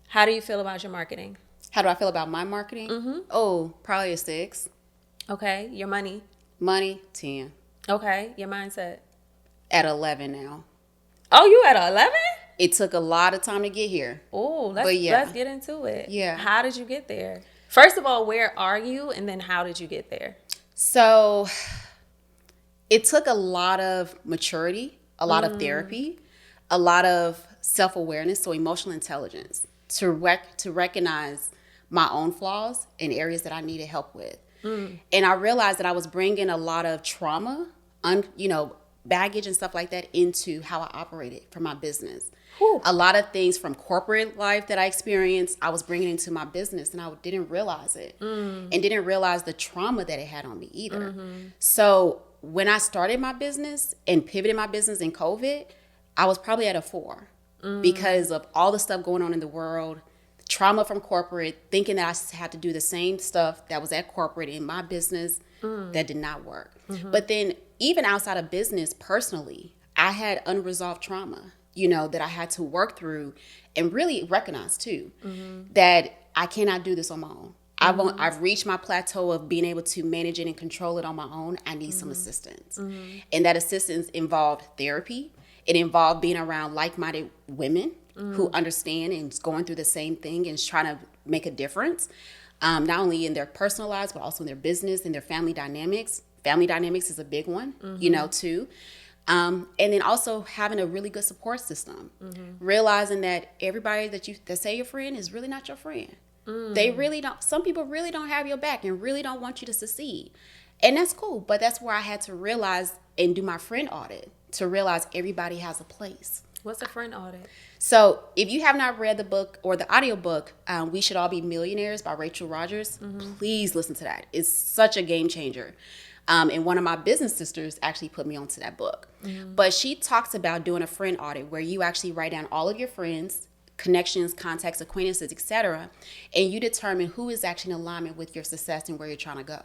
How do you feel about your marketing? How do I feel about my marketing? Oh, probably a 6. Okay. Your money? Money, 10. Okay. Your mindset? At 11 now. Oh, you at 11? It took a lot of time to get here. Oh, let's get into it. Yeah. How did you get there? First of all, where are you? And then how did you get there? So it took a lot of maturity, a lot of therapy, a lot of self-awareness, so emotional intelligence to recognize my own flaws and areas that I needed help with. And I realized that I was bringing a lot of trauma, baggage and stuff like that into how I operated for my business. A lot of things from corporate life that I experienced, I was bringing into my business, and I didn't realize it and didn't realize the trauma that it had on me either. So when I started my business and pivoted my business in COVID, I was probably at a 4 because of all the stuff going on in the world, trauma from corporate, thinking that I had to do the same stuff that was at corporate in my business that did not work. But then even outside of business, personally, I had unresolved trauma, that I had to work through and really recognize too, that I cannot do this on my own. I've reached my plateau of being able to manage it and control it on my own. I need some assistance. And that assistance involved therapy. It involved being around like-minded women who understand and is going through the same thing and is trying to make a difference, not only in their personal lives, but also in their business and their family dynamics. Family dynamics is a big one, too. And then also having a really good support system, realizing that everybody that say your friend is really not your friend. They really don't. Some people really don't have your back and really don't want you to succeed. And that's cool. But that's where I had to realize and do my friend audit to realize everybody has a place. What's a friend audit? So if you have not read the book or the audiobook, We Should All Be Millionaires by Rachel Rogers, please listen to that. It's such a game changer. And one of my business sisters actually put me onto that book. But she talks about doing a friend audit where you actually write down all of your friends, connections, contacts, acquaintances, etc., and you determine who is actually in alignment with your success and where you're trying to go.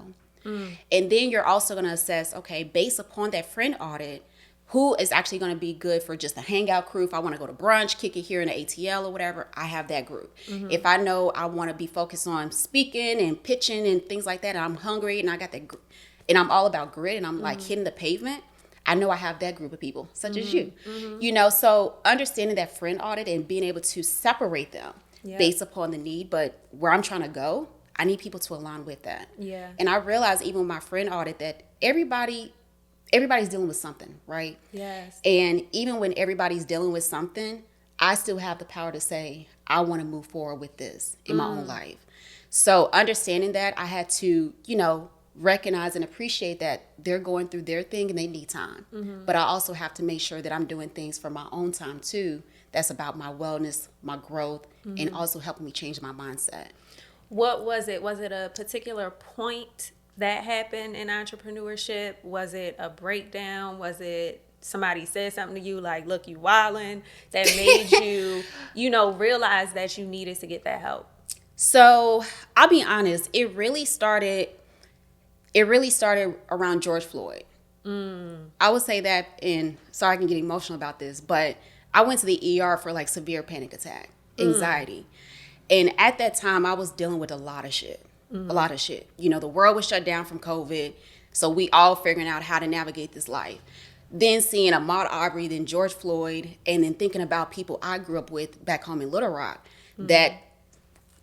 And then you're also going to assess, okay, based upon that friend audit, who is actually going to be good for just a hangout crew. If I want to go to brunch, kick it here in the ATL or whatever, I have that group. If I know I want to be focused on speaking and pitching and things like that, and I'm hungry and I got that, and I'm all about grit and I'm like hitting the pavement, I know I have that group of people, such as you. So understanding that friend audit and being able to separate them based upon the need, but where I'm trying to go, I need people to align with that. And I realized even with my friend audit that everybody's dealing with something, right? Yes. And even when everybody's dealing with something, I still have the power to say, I want to move forward with this in my own life. So understanding that, I had to, recognize and appreciate that they're going through their thing and they need time. But I also have to make sure that I'm doing things for my own time too. That's about my wellness, my growth, and also helping me change my mindset. What was it? Was it a particular point that happened in entrepreneurship? Was it a breakdown? Was it somebody said something to you like, look, you wildin', that made you, realize that you needed to get that help? So I'll be honest, it really started around George Floyd. I would say that, and sorry I can get emotional about this, but I went to the ER for like severe panic attack, anxiety. And at that time, I was dealing with a lot of shit. The world was shut down from COVID, so we all figuring out how to navigate this life. then seeing Ahmaud Arbery, then George Floyd, and then thinking about people I grew up with back home in Little Rock, that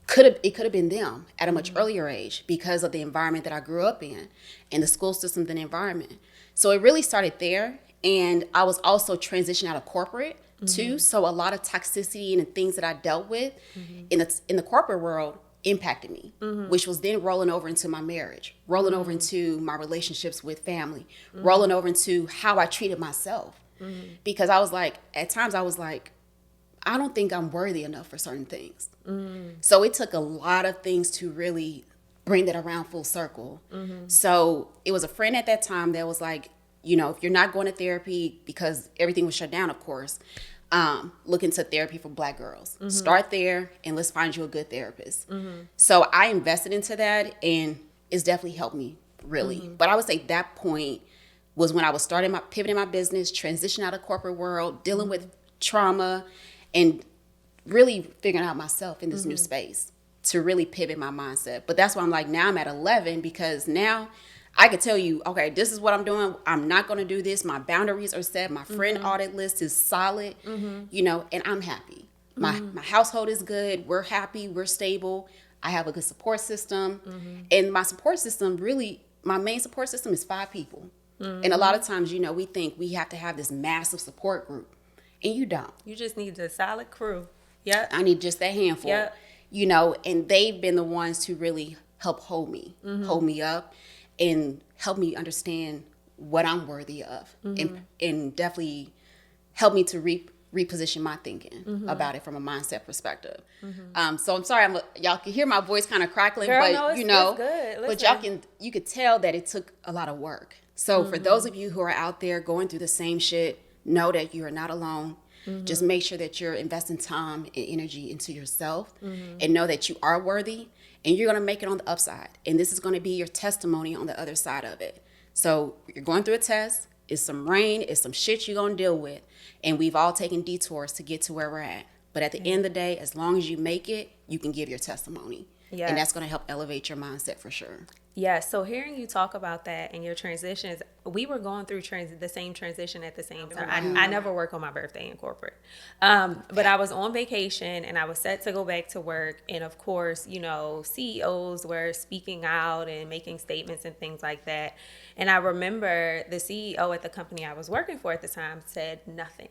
could have been them at a much earlier age because of the environment that I grew up in and the school systems and environment. So it really started there. And I was also transitioning out of corporate too. So a lot of toxicity and the things that I dealt with in the corporate world impacted me, which was then rolling over into my marriage, rolling over into my relationships with family, rolling over into how I treated myself. Because I was like, at times I was like, I don't think I'm worthy enough for certain things. So it took a lot of things to really bring that around full circle. So it was a friend at that time that was like, you know, if you're not going to therapy, because everything was shut down, of course, look into therapy for Black girls. Start there and let's find you a good therapist. So I invested into that, and it's definitely helped me, really. But I would say that point was when I was pivoting my business, transitioning out of corporate world, dealing with trauma, and really figuring out myself in this new space to really pivot my mindset. But that's why I'm like, now I'm at 11, because now I could tell you, okay, this is what I'm doing. I'm not going to do this. My boundaries are set. My friend audit list is solid, you know, and I'm happy. My household is good. We're happy. We're stable. I have a good support system. And my support system, really, my main support system is 5 people. And a lot of times, you know, we think we have to have this massive support group, and you don't. You just need a solid crew. Yep. I need just that handful, you know, and they've been the ones to really help hold me up, and help me understand what I'm worthy of, and definitely help me to reposition my thinking about it from a mindset perspective. So I'm sorry, y'all can hear my voice kind of crackling, Girl, but no, you know, good. but you could tell that it took a lot of work. So for those of you who are out there going through the same shit, know that you are not alone. Just make sure that you're investing time and energy into yourself, and know that you are worthy, and you're going to make it on the upside. And this is going to be your testimony on the other side of it. So you're going through a test. It's some rain. It's some shit you're going to deal with. And we've all taken detours to get to where we're at. But at the end of the day, as long as you make it, you can give your testimony. Yes. And that's going to help elevate your mindset for sure. Yeah, so hearing you talk about that and your transitions, we were going through the same transition at the same time. I never work on my birthday in corporate. But I was on vacation and I was set to go back to work. And of course, you know, CEOs were speaking out and making statements and things like that. And I remember the CEO at the company I was working for at the time said nothing.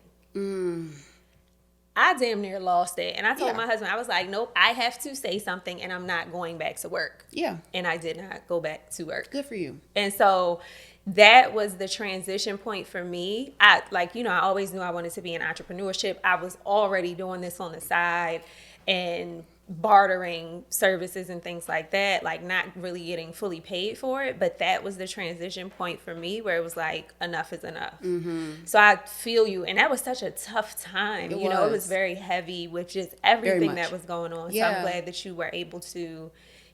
I damn near lost it. And I told my husband, I was like, nope, I have to say something, and I'm not going back to work. Yeah. And I did not go back to work. Good for you. And so that was the transition point for me. I always knew I wanted to be in entrepreneurship. I was already doing this on the side and bartering services and things like that, like not really getting fully paid for it. But that was the transition point for me where it was like, enough is enough. So I feel you. And that was such a tough time. It was very heavy with just everything that was going on. Yeah. So I'm glad that you were able to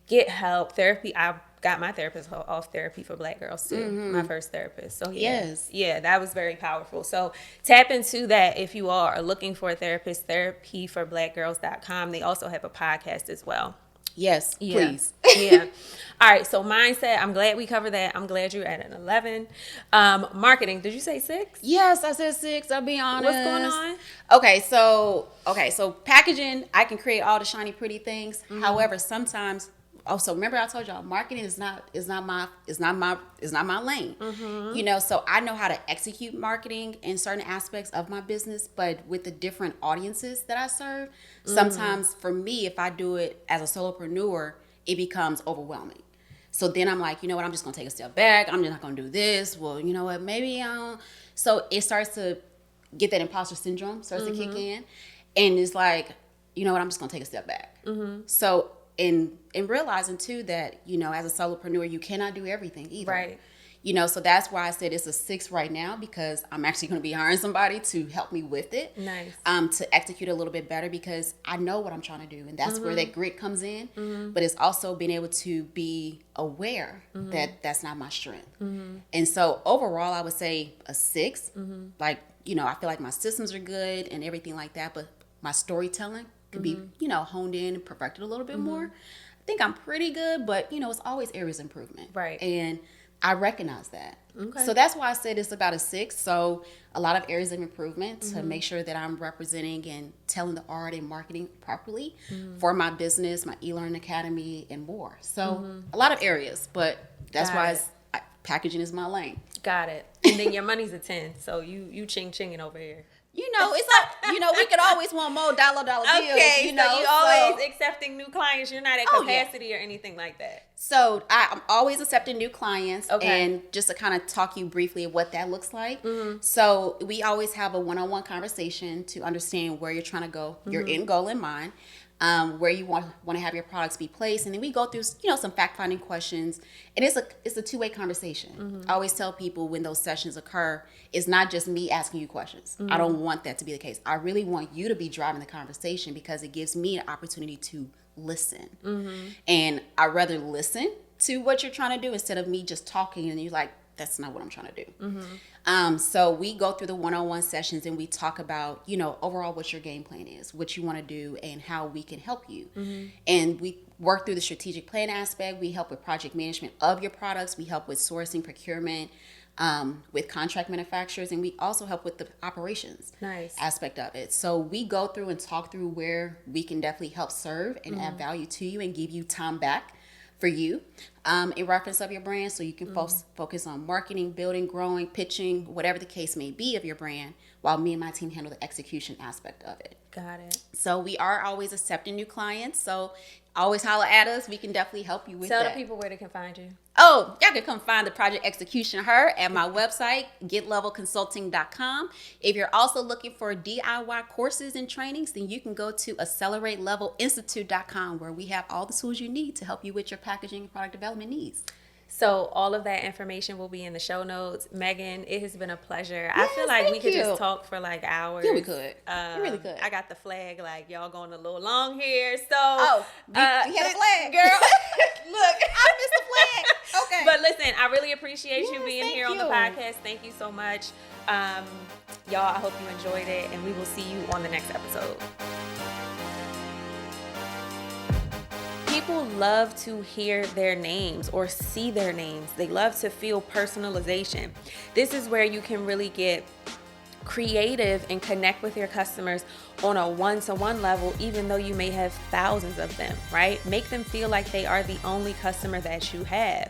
get help. Therapy, I got my therapist off therapy for Black girls too, my first therapist. So yeah, that was very powerful. So tap into that if you are looking for a therapist, therapyforblackgirls.com. They also have a podcast as well. Yes, please. Yeah. All right, so mindset, I'm glad we covered that. I'm glad you're at an 11. Marketing, did you say 6? Yes, I said 6, I'll be honest. What's going on? Okay, so packaging, I can create all the shiny, pretty things. However, sometimes, so remember I told y'all, marketing is not my lane. You know, so I know how to execute marketing in certain aspects of my business, but with the different audiences that I serve, sometimes for me, if I do it as a solopreneur, it becomes overwhelming. So then I'm like, you know what, I'm just gonna take a step back. I'm just not gonna do this. Well, you know what, maybe I don't. So it starts to get that imposter syndrome starts to kick in, and it's like, you know what, I'm just gonna take a step back. So in realizing too that, you know, as a solopreneur, you cannot do everything either. Right. You know, so that's why I said it's a 6 right now, because I'm actually going to be hiring somebody to help me with it. Nice. To execute a little bit better, because I know what I'm trying to do, and that's where that grit comes in. But it's also being able to be aware that that's not my strength. And so overall, I would say a 6. Like, you know, I feel like my systems are good and everything like that, but my storytelling could be, you know, honed in and perfected a little bit more. I think I'm pretty good, but, you know, it's always areas of improvement. Right. And I recognize that. Okay. So that's why I said it's about a 6. So a lot of areas of improvement to make sure that I'm representing and telling the art and marketing properly for my business, my e-learning academy, and more. So a lot of areas, but that's why packaging is my lane. Got it. And then your money's a 10, so you ching-chinging over here. It's like, we could always want more dollar deals. Okay, you always accepting new clients. You're not at capacity or anything like that. So I'm always accepting new clients. Okay. And just to kind of talk you briefly of what that looks like. So we always have a one-on-one conversation to understand where you're trying to go, your end goal in mind. Where you want to have your products be placed, and then we go through some fact-finding questions, and it's a two-way conversation. I always tell people when those sessions occur, it's not just me asking you questions. I don't want that to be the case. I really want you to be driving the conversation because it gives me an opportunity to listen, and I'd rather listen to what you're trying to do instead of me just talking and you're like, that's not what I'm trying to do. So we go through the one-on-one sessions and we talk about, overall what your game plan is, what you want to do, and how we can help you. And we work through the strategic plan aspect. We help with project management of your products. We help with sourcing, procurement, with contract manufacturers, and we also help with the operations aspect of it. So we go through and talk through where we can definitely help serve and add value to you and give you time back for you in reference of your brand, so you can focus on marketing, building, growing, pitching, whatever the case may be of your brand, while me and my team handle the execution aspect of it. Got it. So we are always accepting new clients, so always holler at us. We can definitely help you with that. Tell the people where they can find you. Oh, y'all can come find the project ExecutionHER at my website, getlevelconsulting.com. If you're also looking for DIY courses and trainings, then you can go to acceleratelevelinsitute.com, where we have all the tools you need to help you with your packaging and product development needs. So all of that information will be in the show notes. Megan, it has been a pleasure. Yes, I feel like we could you. just talk for like hours. Yeah, we could. We really could. I got the flag, like y'all going a little long here. So you had a flag, girl. Look, I missed the flag. Okay. But listen, I really appreciate you being thank here on the you. podcast. Thank you so much. Y'all, I hope you enjoyed it, and we will see you on the next episode. People love to hear their names or see their names. They love to feel personalization. This is where you can really get creative and connect with your customers on a one-to-one level, even though you may have thousands of them, right? Make them feel like they are the only customer that you have.